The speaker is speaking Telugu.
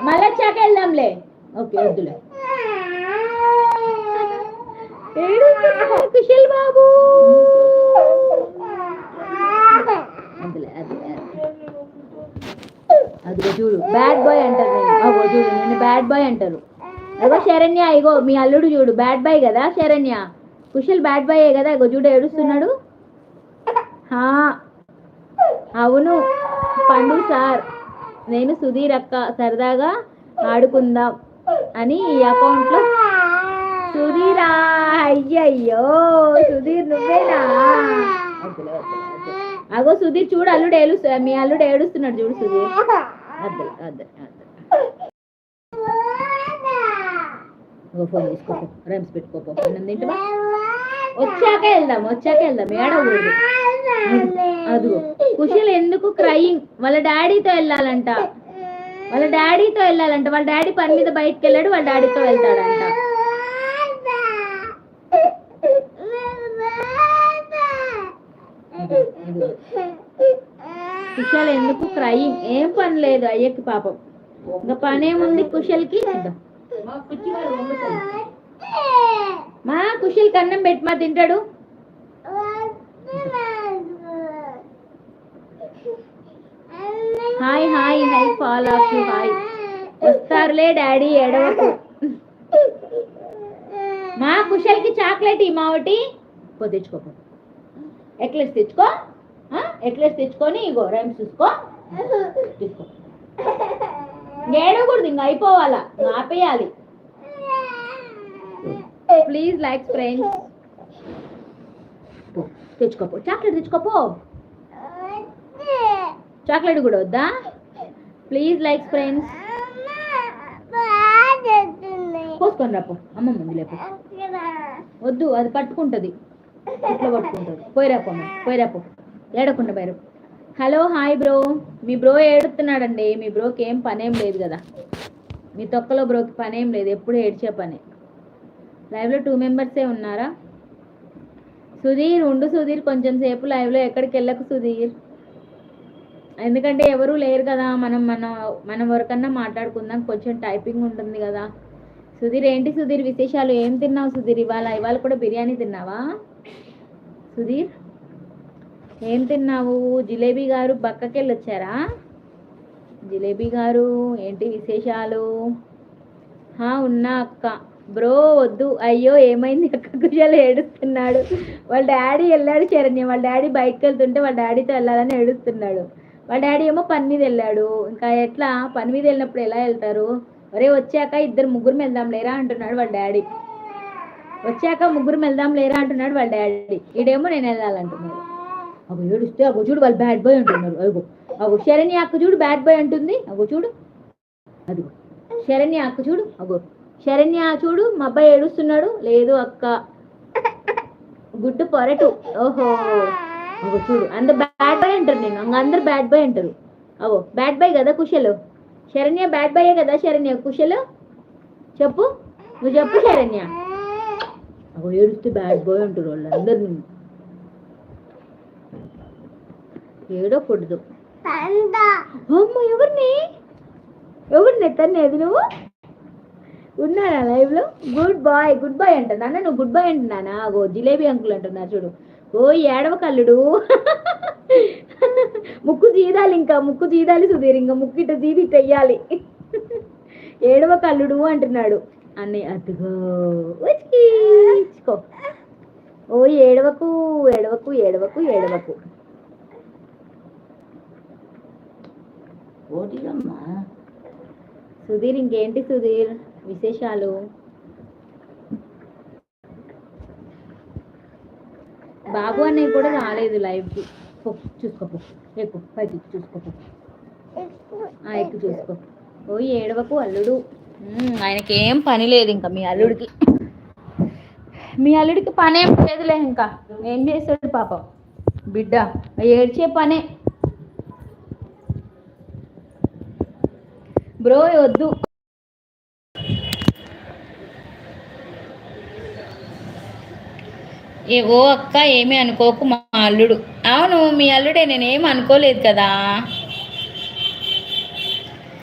మళ్ళీ వచ్చాక వెళ్దాంలే. ఓకే వద్దులే. కుశల్ బాబు అదిగో చూడు బ్యాడ్ బాయ్ అంటారు. అగో చూడు నేను బ్యాడ్ బాయ్ అంటారు. అగో శరణ్య ఇగో మీ అల్లుడు చూడు బ్యాడ్ బాయ్ కదా శరణ్య. కుశల్ బ్యాడ్ బాయ్ కదా. ఇగో చూడు ఏడుస్తున్నాడు. అవును పండు సార్, నేను సుధీర్ అక్క సరదాగా ఆడుకుందాం అని ఈ అకౌంట్లో. సుధీరా అయ్యయ్యో సుధీర్ నువ్వేనా? అగో సుధీర్ చూడు అల్లుడు మీ అల్లుడు ఏడుస్తున్నాడు చూడు సుధీర్. అద్దరు అద్దరు ఫోన్ తీసుకోపో రైమ్స్ పెట్టుకోపో. అన్నం తింటా వచ్చాక వెళ్దాం ఏడవకూడదు. అదిగో కుశల్ ఎందుకు క్రయింగ్? వాళ్ళ డాడీతో వెళ్ళాలంట. వాళ్ళ డాడీ పని మీద బయటకు వెళ్ళాడు. వాళ్ళ డాడీతో వెళ్తాడంట. కుశల్ ఎందుకు క్రయింగ్? ఏం పని లేదు అయ్యకి పాపం. ఇంకా పనేముంది కుశల్కి? మా కుశల్ కన్నం పెట్టి మా తింటాడు. హాయ్ హాయ్ హై ఫాల్ ఆఫ్ యూ హాయ్. వస్తారులే డాడీ ఎడవకు. మా కుశల్కి చాక్లెట్ ఈ మావటి తెచ్చుకోపో. ఎక్లెట్స్ తెచ్చుకొని ఇగో రైమ్స్ చూసుకో. తీసుకో ఏడవకూడదు ఇంకా అయిపోవాలా ఆపేయాలి. Please like friends. తెచ్చుకోపో చాక్లెట్ తెచ్చుకోపో. చాక్లెట్ కూడా వద్దా? Please like friends. పోసుకొని రాపో అమ్మ ముందు లేపు. వద్దు అది పట్టుకుంటుంది ఇట్లా పట్టుకుంటుంది. పోయిరాపో ఏడకుండా బయరు. Hello hi bro. మీ బ్రో ఏడుతున్నాడండి. మీ బ్రోకి ఏం పనేం లేదు కదా. మీ తొక్కలో బ్రోకి పనేం లేదు, ఎప్పుడు ఏడ్చే పనే. లైవ్లో 2 మెంబర్సే ఉన్నారా? సుధీర్ ఉండు సుధీర్ కొంచెం సేపు లైవ్లో ఎక్కడికి వెళ్ళకు సుధీర్. ఎందుకంటే ఎవరూ లేరు కదా. మనం ఎవరికన్నా మాట్లాడుకుందాం. కొంచెం టైపింగ్ ఉంటుంది కదా. సుధీర్ ఏంటి సుధీర్ విశేషాలు? ఏం తిన్నావు సుధీర్? ఇవాళ కూడా బిర్యానీ తిన్నావా సుధీర్? ఏం తిన్నావు? జిలేబీ గారు బక్కకెళ్ళి వచ్చారా? జిలేబీ గారు ఏంటి విశేషాలు? ఉన్నా అక్క. బ్రో వద్దు. అయ్యో ఏమైంది అక్క? కుశల్ ఏడుస్తున్నాడు. వాళ్ళ డాడీ వెళ్ళాడు శరణ్య. వాళ్ళ డాడీ బయటకు వెళ్తుంటే వాళ్ళ డాడీతో వెళ్ళాలని ఏడుస్తున్నాడు. వాళ్ళ డాడీ ఏమో పని మీద వెళ్ళాడు. ఇంకా ఎట్లా పని మీద వెళ్ళినప్పుడు ఎలా వెళ్తారు? ఒరే వచ్చాక ముగ్గురు వెళ్దాం లేరా అంటున్నాడు వాళ్ళ డాడీ. అంటున్నాడు వాళ్ళ డాడీ. ఈడేమో నేను వెళ్ళాలంటున్నాడు. అగో ఏడుస్తే అగో చూడు వాళ్ళు బ్యాడ్ బాయ్ అంటున్నారు. అగో శరణ్య అక్క చూడు బ్యాడ్ బాయ్ అంటుంది. అగో చూడు అదిగో శరణ్య అక్క చూడు. శరణ్య చూడు మా అబ్బాయి ఏడుస్తున్నాడు. లేదు అక్క గుడ్డు పొరటు. ఓహో అగో చూడు అందరు బ్యాడ్ బాయ్ అంటారు. అందరు బ్యాడ్ బాయ్ అంటారు. అగో బ్యాడ్ బాయ్ కదా కుశల్. శరణ్య బ్యాడ్ బాయే కదా శరణ్య. కుశల్ చెప్పు, నువ్వు చెప్పు శరణ్య. అగో ఏడుస్తే బ్యాడ్ బాయ్ అంటారు వాళ్ళందరు. ఏడకూడదు. అమ్మ ఎవరిని తన్నేది నువ్వు? ఉన్నారా లైవ్ లో? గుడ్ బాయ్ అంటున్నా. నువ్వు గుడ్ బాయ్ అంటున్నానా? అగో జిలేబీ అంకుల్ అంటున్నారు చూడు. ఏడవ కల్లుడు. ముక్కు చీదాలి సుధీర్. ఇంకా ముక్కు ఇట చీది చెయ్యాలి. ఏడవ కల్లుడు అంటున్నాడు అన్నీ. అదిగో ఏడవకు. సుధీర్ ఇంకేంటి సుధీర్ విశేషాలు? బాబు అన్నయ్య కూడా రాలేదు లైవ్కి. చూసుకోపో ఎక్కువ పైకి చూసుకోపో. ఎక్కువ చూసుకో. ఏడవకు అల్లుడు. ఆయనకి ఏం పని లేదు ఇంకా. మీ అల్లుడికి పనేం లేదులే. ఇంకా ఏం చేస్తాడు పాపం బిడ్డ? ఏడ్చే పనే. బ్రో వద్దు. ఓ అక్క ఏమీ అనుకోకు మా అల్లుడు. అవును మీ అల్లుడే, నేనేం అనుకోలేదు కదా.